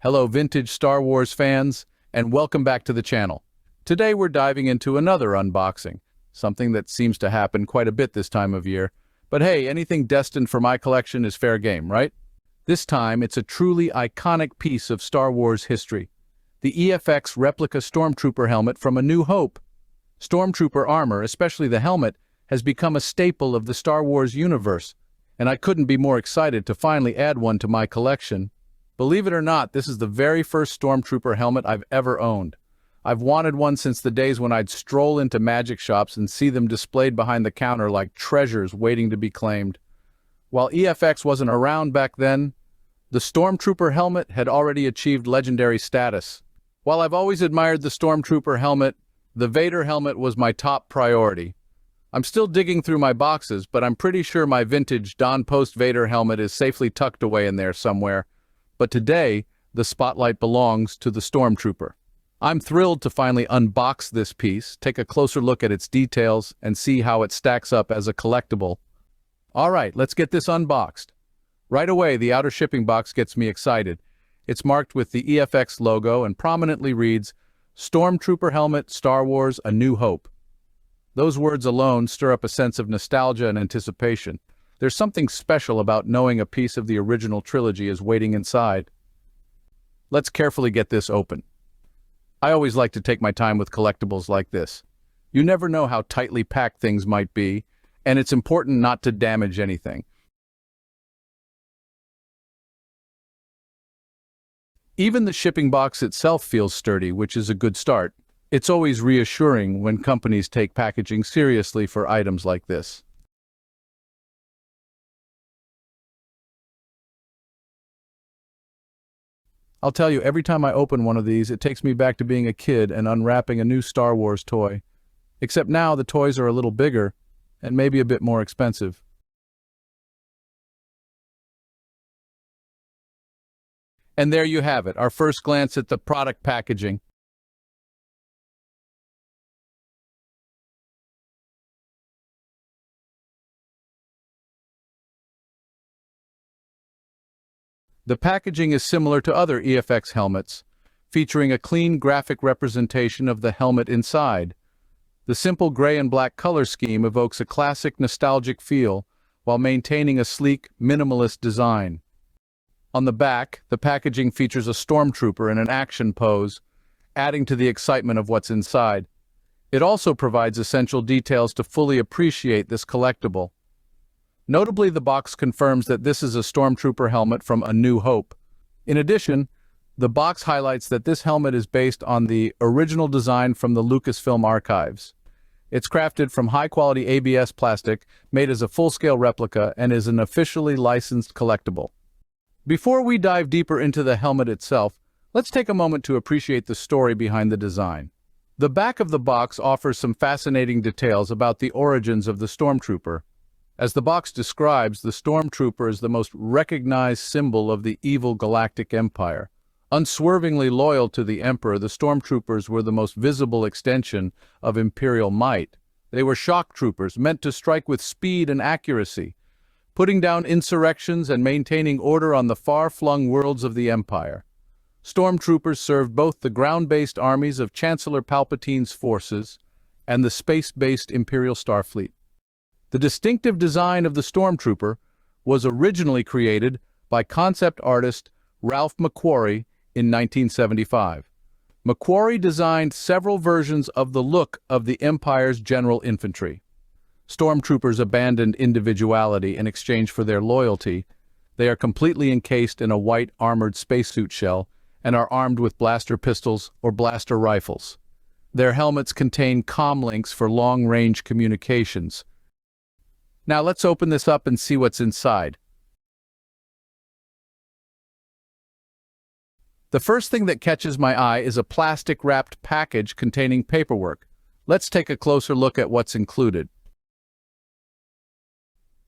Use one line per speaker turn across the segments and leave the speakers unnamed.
Hello vintage Star Wars fans, and welcome back to the channel. Today we're diving into another unboxing, something that seems to happen quite a bit this time of year. But hey, anything destined for my collection is fair game, right? This time it's a truly iconic piece of Star Wars history. The EFX Replica Stormtrooper helmet from A New Hope. Stormtrooper armor, especially the helmet, has become a staple of the Star Wars universe, and I couldn't be more excited to finally add one to my collection. Believe it or not, this is the very first Stormtrooper helmet I've ever owned. I've wanted one since the days when I'd stroll into magic shops and see them displayed behind the counter like treasures waiting to be claimed. While EFX wasn't around back then, the Stormtrooper helmet had already achieved legendary status. While I've always admired the Stormtrooper helmet, the Vader helmet was my top priority. I'm still digging through my boxes, but I'm pretty sure my vintage Don Post Vader helmet is safely tucked away in there somewhere. But today, the spotlight belongs to the Stormtrooper. I'm thrilled to finally unbox this piece, take a closer look at its details, and see how it stacks up as a collectible. Alright, let's get this unboxed. Right away, the outer shipping box gets me excited. It's marked with the EFX logo and prominently reads, Stormtrooper Helmet, Star Wars, A New Hope. Those words alone stir up a sense of nostalgia and anticipation. There's something special about knowing a piece of the original trilogy is waiting inside. Let's carefully get this open. I always like to take my time with collectibles like this. You never know how tightly packed things might be, and it's important not to damage anything. Even the shipping box itself feels sturdy, which is a good start. It's always reassuring when companies take packaging seriously for items like this. I'll tell you, every time I open one of these, it takes me back to being a kid and unwrapping a new Star Wars toy. Except now the toys are a little bigger and maybe a bit more expensive. And there you have it, our first glance at the product packaging. The packaging is similar to other EFX helmets, featuring a clean graphic representation of the helmet inside. The simple gray and black color scheme evokes a classic nostalgic feel while maintaining a sleek, minimalist design. On the back, the packaging features a stormtrooper in an action pose, adding to the excitement of what's inside. It also provides essential details to fully appreciate this collectible. Notably, the box confirms that this is a Stormtrooper helmet from A New Hope. In addition, the box highlights that this helmet is based on the original design from the Lucasfilm archives. It's crafted from high-quality ABS plastic, made as a full-scale replica, and is an officially licensed collectible. Before we dive deeper into the helmet itself, let's take a moment to appreciate the story behind the design. The back of the box offers some fascinating details about the origins of the Stormtrooper. As the box describes, the Stormtrooper is the most recognized symbol of the evil galactic empire. Unswervingly loyal to the Emperor, the Stormtroopers were the most visible extension of Imperial might. They were shock troopers, meant to strike with speed and accuracy, putting down insurrections and maintaining order on the far-flung worlds of the Empire. Stormtroopers served both the ground-based armies of Chancellor Palpatine's forces and the space-based Imperial Starfleet. The distinctive design of the Stormtrooper was originally created by concept artist Ralph McQuarrie in 1975. McQuarrie designed several versions of the look of the Empire's general infantry. Stormtroopers abandoned individuality in exchange for their loyalty. They are completely encased in a white armored spacesuit shell and are armed with blaster pistols or blaster rifles. Their helmets contain comm links for long-range communications. Now let's open this up and see what's inside. The first thing that catches my eye is a plastic-wrapped package containing paperwork. Let's take a closer look at what's included.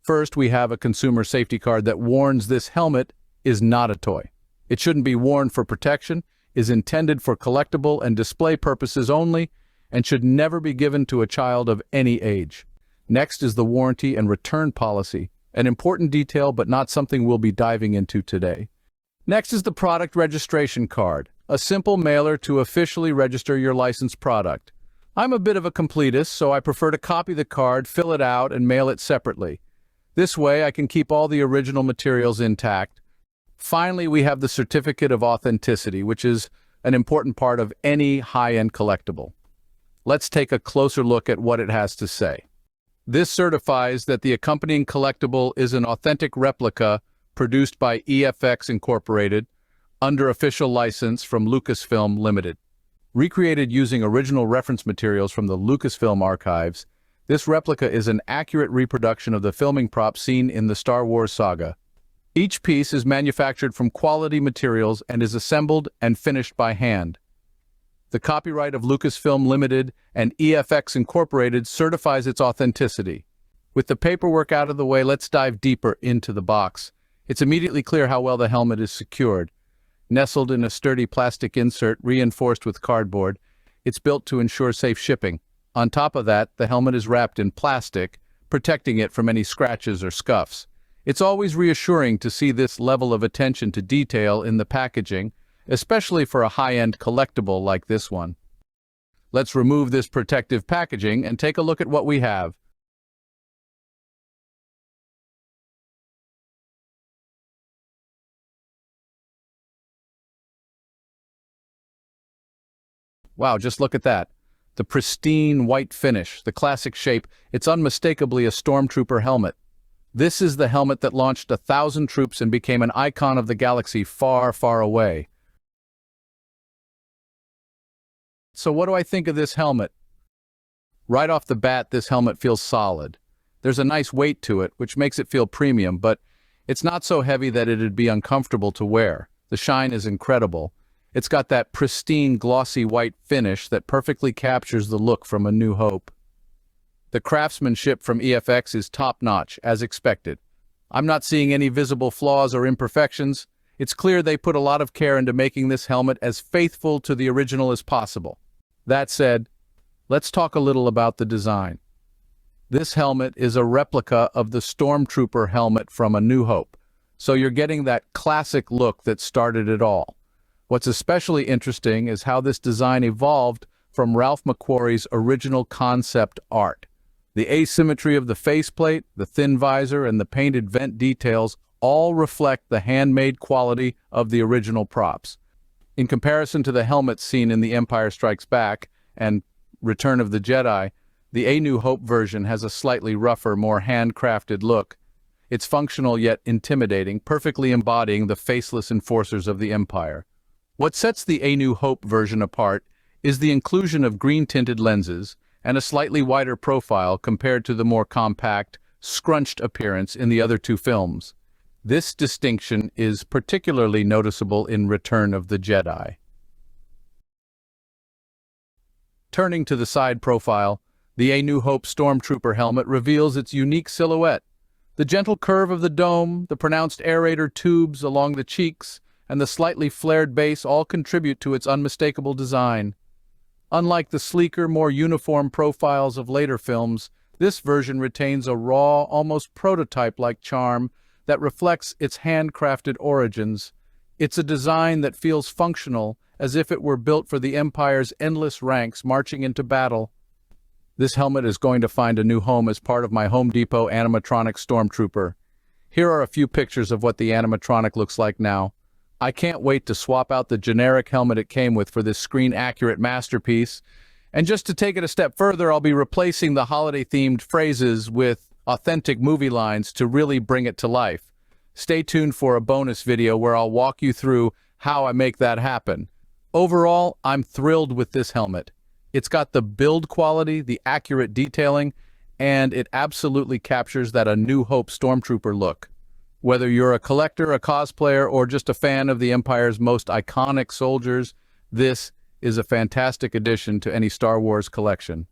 First, we have a consumer safety card that warns this helmet is not a toy. It shouldn't be worn for protection, is intended for collectible and display purposes only, and should never be given to a child of any age. Next is the warranty and return policy, an important detail but not something we'll be diving into today. Next is the product registration card, a simple mailer to officially register your licensed product. I'm a bit of a completist, so I prefer to copy the card, fill it out, and mail it separately. This way, I can keep all the original materials intact. Finally, we have the certificate of authenticity, which is an important part of any high-end collectible. Let's take a closer look at what it has to say. This certifies that the accompanying collectible is an authentic replica produced by EFX Incorporated under official license from Lucasfilm Limited. Recreated using original reference materials from the Lucasfilm archives, this replica is an accurate reproduction of the filming props seen in the Star Wars saga. Each piece is manufactured from quality materials and is assembled and finished by hand. The copyright of Lucasfilm Limited and EFX Incorporated certifies its authenticity. With the paperwork out of the way, let's dive deeper into the box. It's immediately clear how well the helmet is secured. Nestled in a sturdy plastic insert reinforced with cardboard, it's built to ensure safe shipping. On top of that, the helmet is wrapped in plastic, protecting it from any scratches or scuffs. It's always reassuring to see this level of attention to detail in the packaging, especially for a high-end collectible like this one. Let's remove this protective packaging and take a look at what we have. Wow, just look at that. The pristine white finish, the classic shape, it's unmistakably a Stormtrooper helmet. This is the helmet that launched 1,000 troops and became an icon of the galaxy far, far away. So what do I think of this helmet? Right off the bat, this helmet feels solid. There's a nice weight to it, which makes it feel premium, but it's not so heavy that it'd be uncomfortable to wear. The shine is incredible. It's got that pristine, glossy white finish that perfectly captures the look from A New Hope. The craftsmanship from EFX is top-notch, as expected. I'm not seeing any visible flaws or imperfections. It's clear they put a lot of care into making this helmet as faithful to the original as possible. That said, let's talk a little about the design. This helmet is a replica of the Stormtrooper helmet from A New Hope, so you're getting that classic look that started it all. What's especially interesting is how this design evolved from Ralph McQuarrie's original concept art. The asymmetry of the faceplate, the thin visor, and the painted vent details all reflect the handmade quality of the original props. In comparison to the helmets seen in The Empire Strikes Back and Return of the Jedi, the A New Hope version has a slightly rougher, more handcrafted look. It's functional yet intimidating, perfectly embodying the faceless enforcers of the Empire. What sets the A New Hope version apart is the inclusion of green-tinted lenses and a slightly wider profile compared to the more compact, scrunched appearance in the other two films. This distinction is particularly noticeable in Return of the Jedi. Turning to the side profile, the A New Hope Stormtrooper helmet reveals its unique silhouette. The gentle curve of the dome, the pronounced aerator tubes along the cheeks, and the slightly flared base all contribute to its unmistakable design. Unlike the sleeker, more uniform profiles of later films, this version retains a raw, almost prototype-like charm that reflects its handcrafted origins. It's a design that feels functional, as if it were built for the Empire's endless ranks marching into battle. This helmet is going to find a new home as part of my Home Depot Animatronic Stormtrooper. Here are a few pictures of what the animatronic looks like now. I can't wait to swap out the generic helmet it came with for this screen-accurate masterpiece. And just to take it a step further, I'll be replacing the holiday-themed phrases with authentic movie lines to really bring it to life. Stay tuned for a bonus video where I'll walk you through how I make that happen. Overall, I'm thrilled with this helmet. It's got the build quality, the accurate detailing, and it absolutely captures that A New Hope Stormtrooper look. Whether you're a collector, a cosplayer, or just a fan of the Empire's most iconic soldiers, this is a fantastic addition to any Star Wars collection.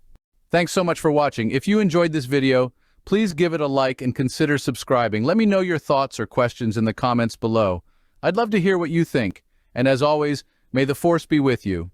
Thanks so much for watching. If you enjoyed this video, please give it a like and consider subscribing. Let me know your thoughts or questions in the comments below. I'd love to hear what you think. And as always, may the Force be with you.